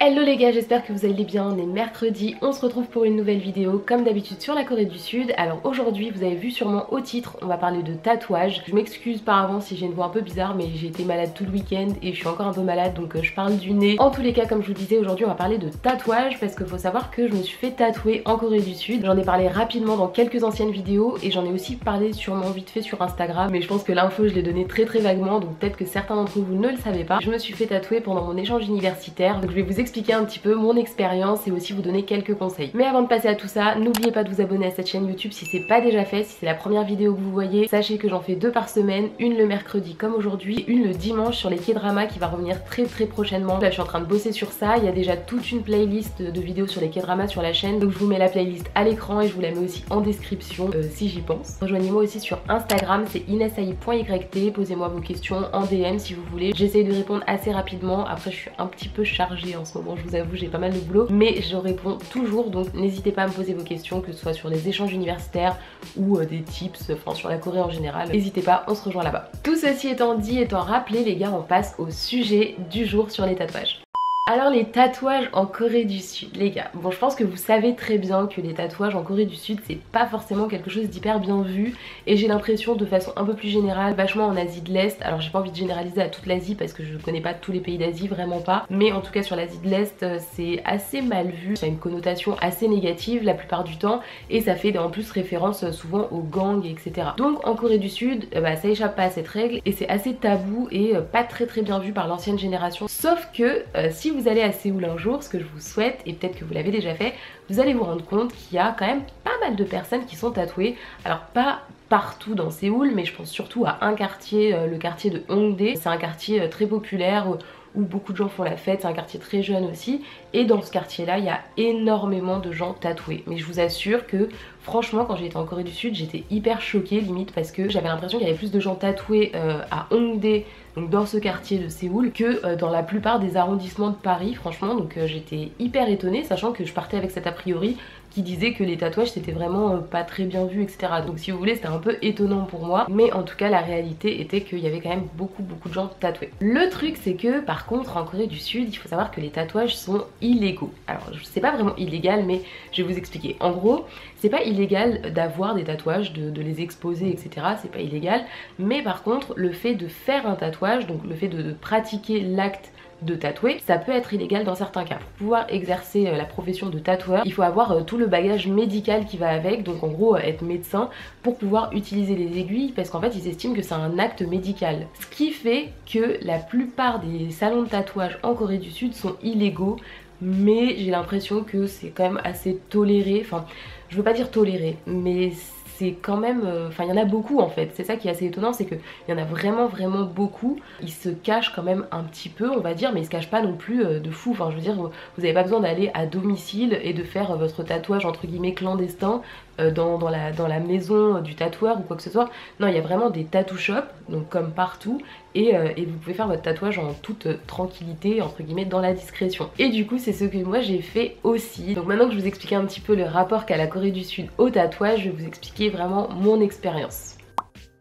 Hello les gars, j'espère que vous allez bien, on est mercredi, on se retrouve pour une nouvelle vidéo comme d'habitude sur la Corée du Sud. Alors aujourd'hui, vous avez vu sûrement au titre, on va parler de tatouage. Je m'excuse par avance si j'ai une voix un peu bizarre, mais j'ai été malade tout le week-end et je suis encore un peu malade, donc je parle du nez. En tous les cas, comme je vous disais, aujourd'hui on va parler de tatouage parce qu'il faut savoir que je me suis fait tatouer en Corée du Sud. J'en ai parlé rapidement dans quelques anciennes vidéos et j'en ai aussi parlé sûrement vite fait sur Instagram, mais je pense que l'info je l'ai donnée très vaguement, donc peut-être que certains d'entre vous ne le savaient pas. Je me suis fait tatouer pendant mon échange universitaire, donc je vais vous expliquer un petit peu mon expérience et aussi vous donner quelques conseils. Mais avant de passer à tout ça, n'oubliez pas de vous abonner à cette chaîne YouTube si c'est pas déjà fait, si c'est la première vidéo que vous voyez. Sachez que j'en fais 2 par semaine, une le mercredi comme aujourd'hui, une le dimanche sur les K-dramas qui va revenir très prochainement. Là je suis en train de bosser sur ça, il y a déjà toute une playlist de vidéos sur les K-dramas sur la chaîne, donc je vous mets la playlist à l'écran et je vous la mets aussi en description si j'y pense. Rejoignez-moi aussi sur Instagram, c'est inesai.yt, posez-moi vos questions en DM si vous voulez. J'essaye de répondre assez rapidement, après je suis un petit peu chargée en ce moment, je vous avoue j'ai pas mal de boulot, mais je réponds toujours, donc n'hésitez pas à me poser vos questions, que ce soit sur les échanges universitaires ou des tips, enfin sur la Corée en général, n'hésitez pas, on se rejoint là-bas. Tout ceci étant dit, étant rappelé les gars, on passe au sujet du jour sur les tatouages. Alors les tatouages en Corée du Sud, les gars, bon je pense que vous savez très bien que les tatouages en Corée du Sud c'est pas forcément quelque chose d'hyper bien vu et j'ai l'impression de façon un peu plus générale, vachement en Asie de l'Est, alors j'ai pas envie de généraliser à toute l'Asie parce que je connais pas tous les pays d'Asie, vraiment pas, mais en tout cas sur l'Asie de l'Est c'est assez mal vu, ça a une connotation assez négative la plupart du temps et ça fait en plus référence souvent aux gangs etc. Donc en Corée du Sud, ça échappe pas à cette règle et c'est assez tabou et pas très bien vu par l'ancienne génération, sauf que si vous allez à Séoul un jour, ce que je vous souhaite, et peut-être que vous l'avez déjà fait, vous allez vous rendre compte qu'il y a quand même pas mal de personnes qui sont tatouées. Alors pas partout dans Séoul, mais je pense surtout à un quartier, le quartier de Hongdae. C'est un quartier très populaire où beaucoup de gens font la fête, c'est un quartier très jeune aussi, et dans ce quartier là il y a énormément de gens tatoués, mais je vous assure que franchement quand j'étais en Corée du Sud j'étais hyper choquée limite parce que j'avais l'impression qu'il y avait plus de gens tatoués à Hongdae, donc dans ce quartier de Séoul, que dans la plupart des arrondissements de Paris franchement, donc j'étais hyper étonnée sachant que je partais avec cet a priori qui disait que les tatouages c'était vraiment pas très bien vu etc. Donc si vous voulez c'était un peu étonnant pour moi, mais en tout cas la réalité était qu'il y avait quand même beaucoup de gens tatoués. Le truc c'est que par contre en Corée du Sud il faut savoir que les tatouages sont illégaux. Alors c'est pas vraiment illégal mais je vais vous expliquer. En gros c'est pas illégal d'avoir des tatouages, de les exposer etc, c'est pas illégal, mais par contre le fait de faire un tatouage, donc le fait de pratiquer l'acte de tatouer, ça peut être illégal dans certains cas. Pour pouvoir exercer la profession de tatoueur, il faut avoir tout le bagage médical qui va avec, donc en gros être médecin pour pouvoir utiliser les aiguilles parce qu'en fait ils estiment que c'est un acte médical. Ce qui fait que la plupart des salons de tatouage en Corée du Sud sont illégaux, mais j'ai l'impression que c'est quand même assez toléré, enfin je veux pas dire toléré, mais c'est quand même, enfin il y en a beaucoup en fait, c'est ça qui est assez étonnant, c'est qu'il y en a vraiment beaucoup. Ils se cachent quand même un petit peu on va dire, mais ils se cachent pas non plus de fou, enfin je veux dire vous avez pas besoin d'aller à domicile et de faire votre tatouage entre guillemets clandestin dans la maison du tatoueur ou quoi que ce soit. Non, il y a vraiment des tattoo shops, donc comme partout, et vous pouvez faire votre tatouage en toute tranquillité, entre guillemets, dans la discrétion. Et du coup, c'est ce que moi j'ai fait aussi. Donc maintenant que je vous expliquais un petit peu le rapport qu'a la Corée du Sud au tatouage, je vais vous expliquer vraiment mon expérience.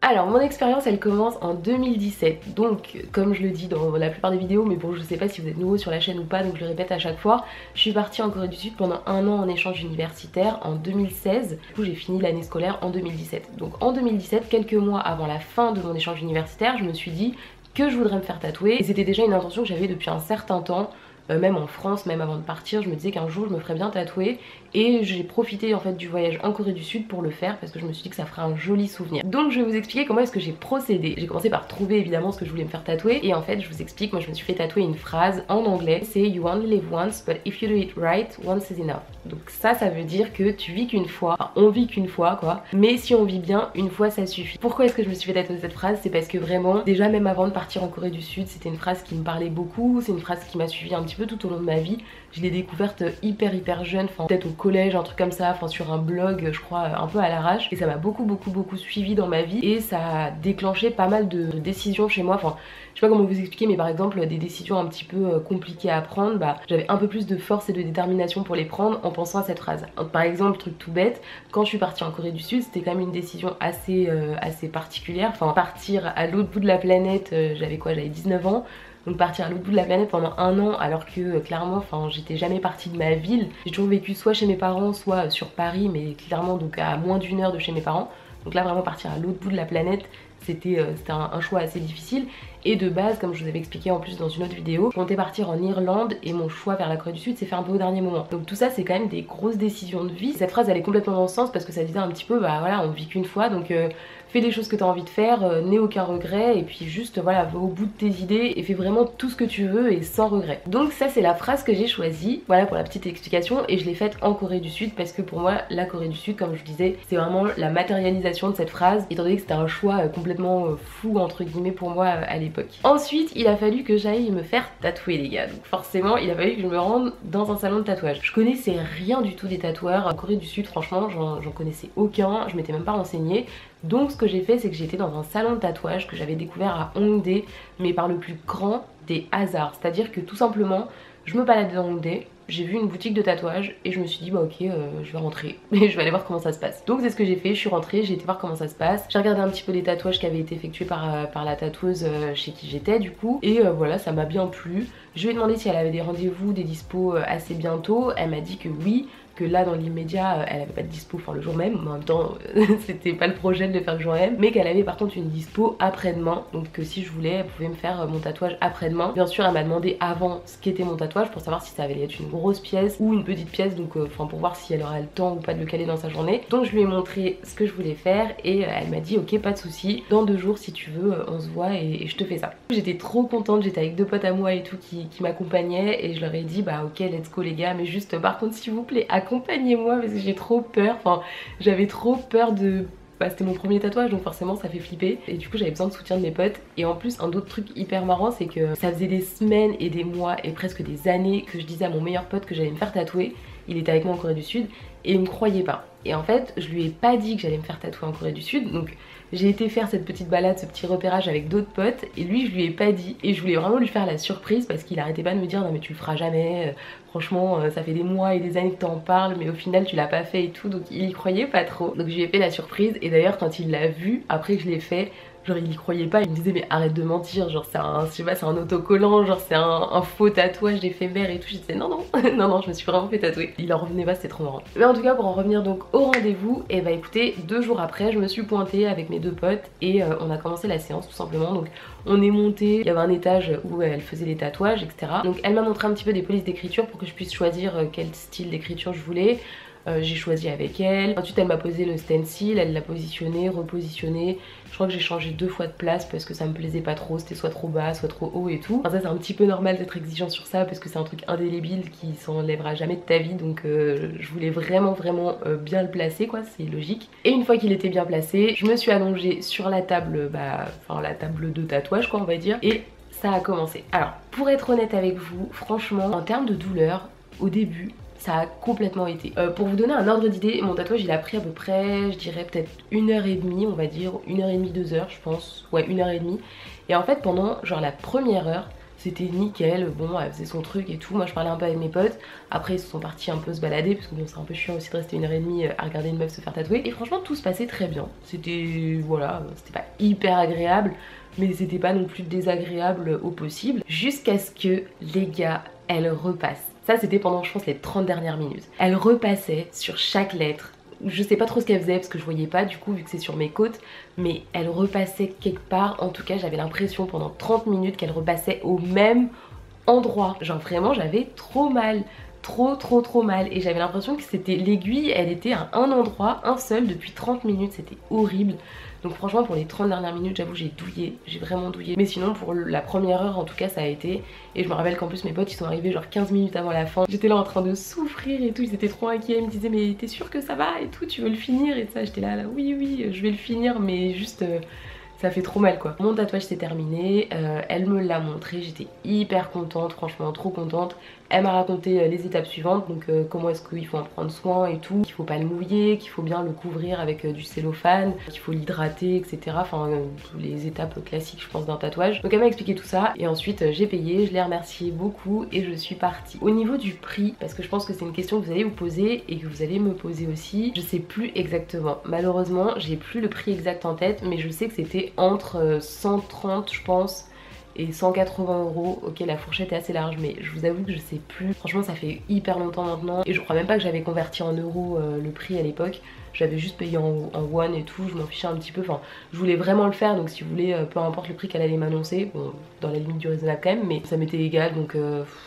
Alors mon expérience elle commence en 2017, donc comme je le dis dans la plupart des vidéos, mais bon je sais pas si vous êtes nouveau sur la chaîne ou pas, donc je le répète à chaque fois, je suis partie en Corée du Sud pendant 1 an en échange universitaire en 2016, du coup j'ai fini l'année scolaire en 2017. Donc en 2017, quelques mois avant la fin de mon échange universitaire, je me suis dit que je voudrais me faire tatouer, et c'était déjà une intention que j'avais depuis un certain temps. Même en France, même avant de partir, je me disais qu'un jour je me ferais bien tatouer et j'ai profité en fait du voyage en Corée du Sud pour le faire parce que je me suis dit que ça ferait un joli souvenir. Donc je vais vous expliquer comment est-ce que j'ai procédé. J'ai commencé par trouver évidemment ce que je voulais me faire tatouer et en fait je vous explique, moi je me suis fait tatouer une phrase en anglais, c'est "You only live once, but if you do it right, once is enough". Donc ça veut dire que tu vis qu'une fois, enfin on vit qu'une fois quoi, mais si on vit bien, une fois ça suffit. Pourquoi est-ce que je me suis fait tatouer cette phrase? C'est parce que vraiment, déjà même avant de partir en Corée du Sud, c'était une phrase qui me parlait beaucoup, c'est une phrase qui m'a suivi un petit peu tout au long de ma vie. Je l'ai découverte hyper jeune, enfin peut-être au collège, un truc comme ça, enfin sur un blog je crois un peu à l'arrache, et ça m'a beaucoup suivi dans ma vie et ça a déclenché pas mal de décisions chez moi. Enfin je sais pas comment vous expliquer, mais par exemple des décisions un petit peu compliquées à prendre, j'avais un peu plus de force et de détermination pour les prendre en pensant à cette phrase. Donc, par exemple, truc tout bête, quand je suis partie en Corée du Sud, c'était quand même une décision assez particulière, enfin partir à l'autre bout de la planète, j'avais 19 ans. Donc partir à l'autre bout de la planète pendant un an alors que clairement enfin j'étais jamais partie de ma ville. J'ai toujours vécu soit chez mes parents soit sur Paris mais clairement donc à moins d'une heure de chez mes parents. Donc là vraiment partir à l'autre bout de la planète c'était un choix assez difficile. Et de base, comme je vous avais expliqué en plus dans une autre vidéo, je comptais partir en Irlande et mon choix vers la Corée du Sud s'est fait un peu au dernier moment. Donc tout ça c'est quand même des grosses décisions de vie. Cette phrase elle est complètement dans ce sens parce que ça disait un petit peu bah voilà on vit qu'une fois donc fais les choses que tu as envie de faire, n'aie aucun regret et puis juste voilà va au bout de tes idées et fais vraiment tout ce que tu veux et sans regret. Donc ça c'est la phrase que j'ai choisie, voilà pour la petite explication et je l'ai faite en Corée du Sud parce que pour moi la Corée du Sud comme je vous disais c'est vraiment la matérialisation de cette phrase étant donné que c'était un choix complètement fou entre guillemets pour moi à l'époque. Ensuite il a fallu que j'aille me faire tatouer les gars, donc forcément il a fallu que je me rende dans un salon de tatouage. Je connaissais rien du tout des tatoueurs en Corée du Sud, franchement j'en connaissais aucun, je m'étais même pas renseignée. Donc ce que j'ai fait c'est que j'étais dans un salon de tatouage que j'avais découvert à Hongdae mais par le plus grand des hasards. C'est à dire que tout simplement je me baladais dans Hongdae, j'ai vu une boutique de tatouage et je me suis dit bah ok je vais rentrer et je vais aller voir comment ça se passe. Donc c'est ce que j'ai fait, je suis rentrée, j'ai été voir comment ça se passe. J'ai regardé un petit peu les tatouages qui avaient été effectués par la tatoueuse chez qui j'étais du coup. Et voilà ça m'a bien plu. Je lui ai demandé si elle avait des rendez-vous, des dispos assez bientôt. Elle m'a dit que oui, que là dans l'immédiat elle avait pas de dispo pour le jour même, en même temps c'était pas le projet de le faire le jour même, mais qu'elle avait par contre une dispo après-demain, donc que si je voulais elle pouvait me faire mon tatouage après-demain. Bien sûr elle m'a demandé avant ce qu'était mon tatouage pour savoir si ça allait être une grosse pièce ou une petite pièce, donc enfin pour voir si elle aurait le temps ou pas de le caler dans sa journée. Donc je lui ai montré ce que je voulais faire et elle m'a dit ok pas de souci, dans 2 jours si tu veux on se voit et je te fais ça. J'étais trop contente, j'étais avec 2 potes à moi et tout qui m'accompagnaient et je leur ai dit bah ok let's go les gars mais juste par contre s'il vous plaît accompagnez-moi parce que j'ai trop peur, enfin j'avais trop peur de... Bah, c'était mon premier tatouage donc forcément ça fait flipper et du coup j'avais besoin de soutien de mes potes. Et en plus un autre truc hyper marrant c'est que ça faisait des semaines et des mois et presque des années que je disais à mon meilleur pote que j'allais me faire tatouer. Il était avec moi en Corée du Sud et il me croyait pas. Et en fait je lui ai pas dit que j'allais me faire tatouer en Corée du Sud, donc j'ai été faire cette petite balade, ce petit repérage avec d'autres potes et lui je lui ai pas dit et je voulais vraiment lui faire la surprise parce qu'il arrêtait pas de me dire non mais tu le feras jamais, franchement ça fait des mois et des années que t'en parles mais au final tu l'as pas fait et tout, donc il y croyait pas trop. Donc je lui ai fait la surprise et d'ailleurs quand il l'a vu après que je l'ai fait, genre il y croyait pas, il me disait mais arrête de mentir, genre c'est un, je sais pas, c'est un autocollant, genre c'est un faux tatouage éphémère et tout. Je disais non non, non non je me suis vraiment fait tatouer. Il en revenait pas, c'était trop marrant. Mais en tout cas pour en revenir donc au rendez-vous, et bah écoutez 2 jours après je me suis pointée avec mes 2 potes et on a commencé la séance tout simplement. Donc on est monté, il y avait un étage où elle faisait les tatouages etc. Donc elle m'a montré un petit peu des polices d'écriture pour que je puisse choisir quel style d'écriture je voulais. J'ai choisi avec elle. Ensuite elle m'a posé le stencil, elle l'a positionné, repositionné. Je crois que j'ai changé 2 fois de place parce que ça me plaisait pas trop, c'était soit trop bas, soit trop haut et tout. Enfin ça c'est un petit peu normal d'être exigeant sur ça parce que c'est un truc indélébile qui s'enlèvera jamais de ta vie. Donc je voulais vraiment bien le placer quoi, c'est logique. Et une fois qu'il était bien placé, je me suis allongée sur la table, enfin la table de tatouage quoi on va dire. Et ça a commencé. Alors pour être honnête avec vous, franchement en termes de douleur, au début ça a complètement été. Pour vous donner un ordre d'idée, mon tatouage il a pris à peu près, je dirais peut-être 1h30, on va dire, 1h30, 2 heures je pense, ouais 1h30. Et en fait pendant genre la première heure, c'était nickel, bon elle faisait son truc et tout, moi je parlais un peu avec mes potes, après ils se sont partis un peu se balader parce que bon c'est un peu chiant aussi de rester 1h30 à regarder une meuf se faire tatouer. Et franchement tout se passait très bien, c'était voilà, c'était pas hyper agréable, mais c'était pas non plus désagréable au possible, jusqu'à ce que les gars, elle repasse. Ça c'était pendant je pense les 30 dernières minutes. Elle repassait sur chaque lettre. Je sais pas trop ce qu'elle faisait parce que je voyais pas du coup vu que c'est sur mes côtes, mais elle repassait quelque part. En tout cas j'avais l'impression pendant 30 minutes qu'elle repassait au même endroit. Genre vraiment j'avais trop mal, trop mal, et j'avais l'impression que c'était l'aiguille, elle était à un endroit, un seul depuis 30 minutes, c'était horrible. Donc franchement pour les 30 dernières minutes j'avoue j'ai douillé, j'ai vraiment douillé. Mais sinon pour la première heure en tout cas ça a été. Et je me rappelle qu'en plus mes potes ils sont arrivés genre 15 minutes avant la fin. J'étais là en train de souffrir et tout, ils étaient trop inquiets, ils me disaient mais t'es sûre que ça va et tout, tu veux le finir et ça. J'étais là oui je vais le finir mais juste... ça fait trop mal quoi. Mon tatouage s'est terminé, elle me l'a montré, j'étais hyper contente, franchement trop contente. Elle m'a raconté les étapes suivantes, donc comment est-ce qu'il faut en prendre soin et tout, qu'il faut pas le mouiller, qu'il faut bien le couvrir avec du cellophane, qu'il faut l'hydrater etc. Enfin les étapes classiques je pense d'un tatouage. Donc elle m'a expliqué tout ça et ensuite j'ai payé, je l'ai remercié beaucoup et je suis partie. Au niveau du prix, parce que je pense que c'est une question que vous allez vous poser et que vous allez me poser aussi, je sais plus exactement. Malheureusement j'ai plus le prix exact en tête, mais je sais que c'était entre 130 je pense et 180 €. Ok, la fourchette est assez large, mais je vous avoue que je sais plus. Franchement, ça fait hyper longtemps maintenant et je crois même pas que j'avais converti en euros le prix à l'époque. J'avais juste payé en won et tout, je m'en fichais un petit peu. Enfin, je voulais vraiment le faire, donc si vous voulez, peu importe le prix qu'elle allait m'annoncer, bon, dans la limite du raisonnable quand même, mais ça m'était égal, donc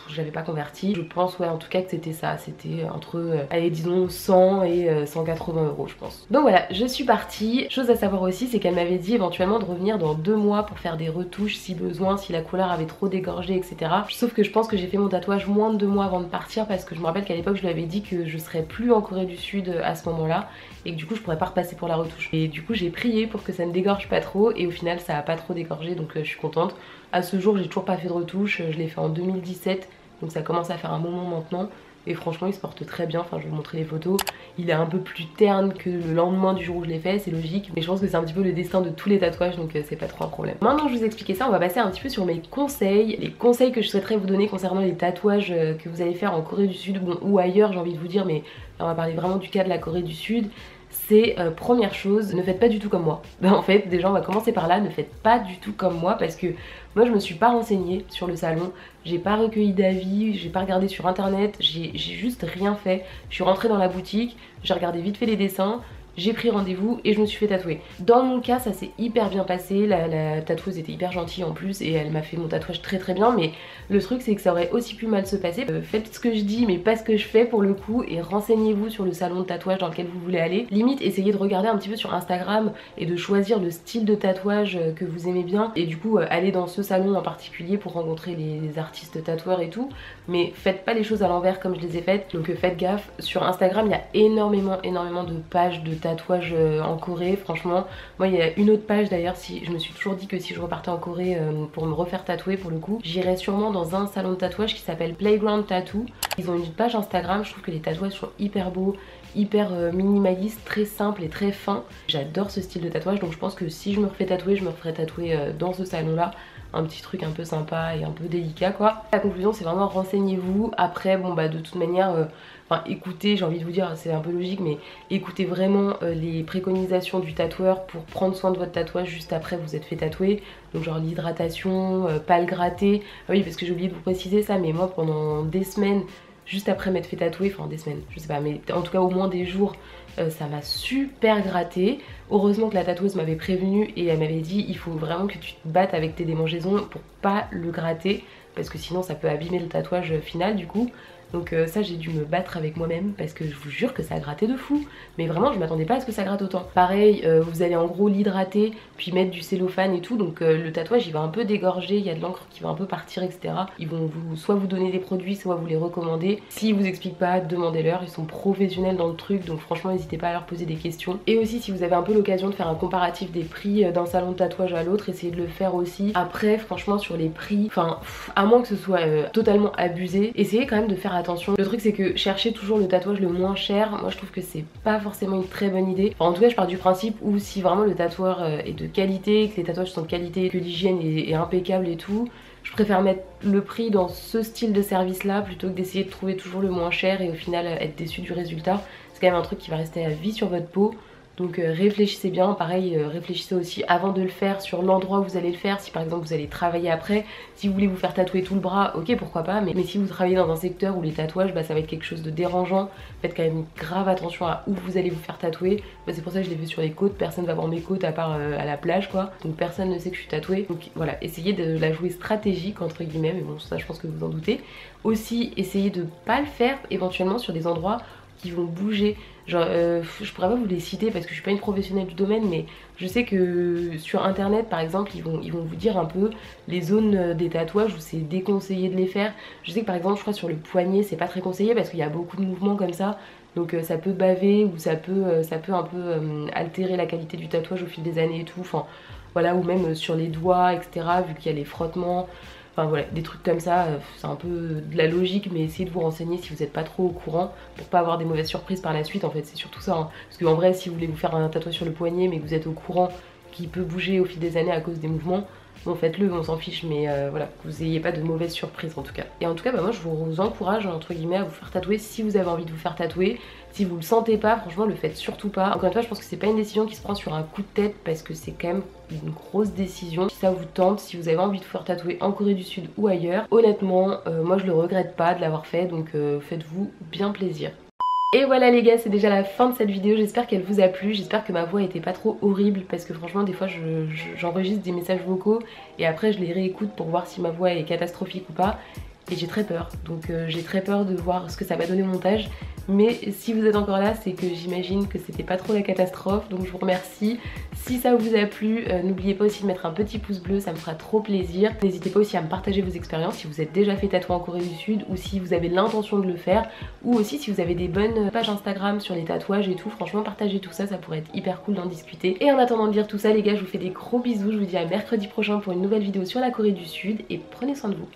j'avais pas converti. Je pense, ouais, en tout cas que c'était ça. C'était entre, allez, disons 100 et 180 € je pense. Donc voilà, je suis partie. Chose à savoir aussi, c'est qu'elle m'avait dit éventuellement de revenir dans 2 mois pour faire des retouches si besoin, si la couleur avait trop dégorgé, etc. Sauf que je pense que j'ai fait mon tatouage moins de 2 mois avant de partir, parce que je me rappelle qu'à l'époque je lui avais dit que je serais plus en Corée du Sud à ce moment-là et que du coup je pourrais pas repasser pour la retouche. Et du coup j'ai prié pour que ça ne dégorge pas trop et au final ça a pas trop dégorgé, donc je suis contente. À ce jour j'ai toujours pas fait de retouche, je l'ai fait en 2017, donc ça commence à faire un moment maintenant. Et franchement il se porte très bien, enfin je vais vous montrer les photos. Il est un peu plus terne que le lendemain du jour où je l'ai fait, c'est logique. Mais je pense que c'est un petit peu le destin de tous les tatouages, donc c'est pas trop un problème. Maintenant que je vous ai expliqué ça, on va passer un petit peu sur mes conseils. Les conseils que je souhaiterais vous donner concernant les tatouages que vous allez faire en Corée du Sud, bon, ou ailleurs j'ai envie de vous dire, mais là, on va parler vraiment du cas de la Corée du Sud. C'est première chose, ne faites pas du tout comme moi. En fait, déjà on va commencer par là, ne faites pas du tout comme moi, parce que moi je me suis pas renseignée sur le salon, j'ai pas recueilli d'avis, j'ai pas regardé sur internet, j'ai juste rien fait. Je suis rentrée dans la boutique, j'ai regardé vite fait les dessins, j'ai pris rendez-vous et je me suis fait tatouer. Dans mon cas ça s'est hyper bien passé, la tatoueuse était hyper gentille en plus et elle m'a fait mon tatouage très bien, mais le truc c'est que ça aurait aussi pu mal se passer. Faites ce que je dis mais pas ce que je fais pour le coup, et renseignez-vous sur le salon de tatouage dans lequel vous voulez aller. Limite essayez de regarder un petit peu sur Instagram et de choisir le style de tatouage que vous aimez bien, et du coup aller dans ce salon en particulier pour rencontrer les artistes tatoueurs et tout, mais faites pas les choses à l'envers comme je les ai faites, donc faites gaffe. Sur Instagram il y a énormément de pages de tatouage en Corée, franchement. Moi il y a une autre page d'ailleurs, si je me suis toujours dit que si je repartais en Corée pour me refaire tatouer pour le coup, j'irais sûrement dans un salon de tatouage qui s'appelle Playground Tattoo. Ils ont une page Instagram, je trouve que les tatouages sont hyper beaux, hyper minimaliste, très simple et très fin. J'adore ce style de tatouage, donc je pense que si je me refais tatouer, je me referai tatouer dans ce salon là. Un petit truc un peu sympa et un peu délicat quoi. La conclusion c'est vraiment renseignez-vous. Après bon bah de toute manière enfin écoutez, j'ai envie de vous dire, c'est un peu logique, mais écoutez vraiment les préconisations du tatoueur pour prendre soin de votre tatouage juste après vous êtes fait tatouer. Donc genre l'hydratation, pas le gratter. Ah oui parce que j'ai oublié de vous préciser ça, mais moi pendant des semaines juste après m'être fait tatouer, enfin des semaines, je sais pas, mais en tout cas au moins des jours, ça m'a super gratté. Heureusement que la tatoueuse m'avait prévenue et elle m'avait dit il faut vraiment que tu te battes avec tes démangeaisons pour pas le gratter, parce que sinon ça peut abîmer le tatouage final du coup. Donc ça j'ai dû me battre avec moi-même parce que je vous jure que ça a gratté de fou. Mais vraiment je m'attendais pas à ce que ça gratte autant. Pareil, vous allez en gros l'hydrater, puis mettre du cellophane et tout. Donc le tatouage il va un peu dégorger, il y a de l'encre qui va un peu partir, etc. Ils vont soit vous donner des produits, soit vous les recommander. S'ils vous expliquent pas, demandez-leur, ils sont professionnels dans le truc. Donc franchement n'hésitez pas à leur poser des questions. Et aussi si vous avez un peu l'occasion de faire un comparatif des prix d'un salon de tatouage à l'autre, essayez de le faire aussi. Après franchement sur les prix, enfin à moins que ce soit totalement abusé, essayez quand même de faire attention. Le truc c'est que chercher toujours le tatouage le moins cher, moi je trouve que c'est pas forcément une très bonne idée. Enfin, en tout cas je pars du principe où si vraiment le tatoueur est de qualité, que les tatouages sont de qualité, que l'hygiène est impeccable et tout, je préfère mettre le prix dans ce style de service là plutôt que d'essayer de trouver toujours le moins cher et au final être déçu du résultat. C'est quand même un truc qui va rester à vie sur votre peau. Donc réfléchissez bien, pareil réfléchissez aussi avant de le faire sur l'endroit où vous allez le faire. Si par exemple vous allez travailler après, si vous voulez vous faire tatouer tout le bras, ok pourquoi pas, mais si vous travaillez dans un secteur où les tatouages bah, ça va être quelque chose de dérangeant, faites quand même grave attention à où vous allez vous faire tatouer. Bah, c'est pour ça que je l'ai fait sur les côtes, personne va voir mes côtes à part à la plage quoi, donc personne ne sait que je suis tatouée. Donc voilà, essayez de la jouer stratégique entre guillemets, mais bon ça je pense que vous en doutez. Aussi essayez de pas le faire éventuellement sur des endroits qui vont bouger. Genre je pourrais pas vous les citer parce que je suis pas une professionnelle du domaine, mais je sais que sur internet par exemple ils vont vous dire un peu les zones des tatouages où c'est déconseillé de les faire. Je sais que par exemple je crois sur le poignet c'est pas très conseillé parce qu'il y a beaucoup de mouvements comme ça, donc ça peut baver ou ça peut un peu altérer la qualité du tatouage au fil des années et tout, enfin voilà, ou même sur les doigts etc vu qu'il y a les frottements. Enfin voilà, des trucs comme ça, c'est un peu de la logique, mais essayez de vous renseigner si vous n'êtes pas trop au courant pour pas avoir des mauvaises surprises par la suite en fait, c'est surtout ça. Hein. Parce qu'en vrai si vous voulez vous faire un tatouage sur le poignet mais que vous êtes au courant qu'il peut bouger au fil des années à cause des mouvements, bon faites-le, on s'en fiche, mais voilà, que vous ayez pas de mauvaises surprises en tout cas. Et en tout cas moi je vous encourage entre guillemets à vous faire tatouer si vous avez envie de vous faire tatouer. Si vous le sentez pas, franchement le faites surtout pas. Encore une fois je pense que c'est pas une décision qui se prend sur un coup de tête parce que c'est quand même une grosse décision. Si ça vous tente, si vous avez envie de vous faire tatouer en Corée du Sud ou ailleurs, honnêtement moi je le regrette pas de l'avoir fait, donc faites-vous bien plaisir. Et voilà les gars, c'est déjà la fin de cette vidéo, j'espère qu'elle vous a plu, j'espère que ma voix était pas trop horrible parce que franchement des fois j'enregistre des messages vocaux et après je les réécoute pour voir si ma voix est catastrophique ou pas et j'ai très peur, donc j'ai très peur de voir ce que ça va donner au montage. Mais si vous êtes encore là, c'est que j'imagine que c'était pas trop la catastrophe, donc je vous remercie. Si ça vous a plu, n'oubliez pas aussi de mettre un petit pouce bleu, ça me fera trop plaisir. N'hésitez pas aussi à me partager vos expériences si vous êtes déjà fait tatouer en Corée du Sud ou si vous avez l'intention de le faire, ou aussi si vous avez des bonnes pages Instagram sur les tatouages et tout. Franchement partagez tout ça, ça pourrait être hyper cool d'en discuter. Et en attendant de lire tout ça les gars, je vous fais des gros bisous, je vous dis à mercredi prochain pour une nouvelle vidéo sur la Corée du Sud et prenez soin de vous.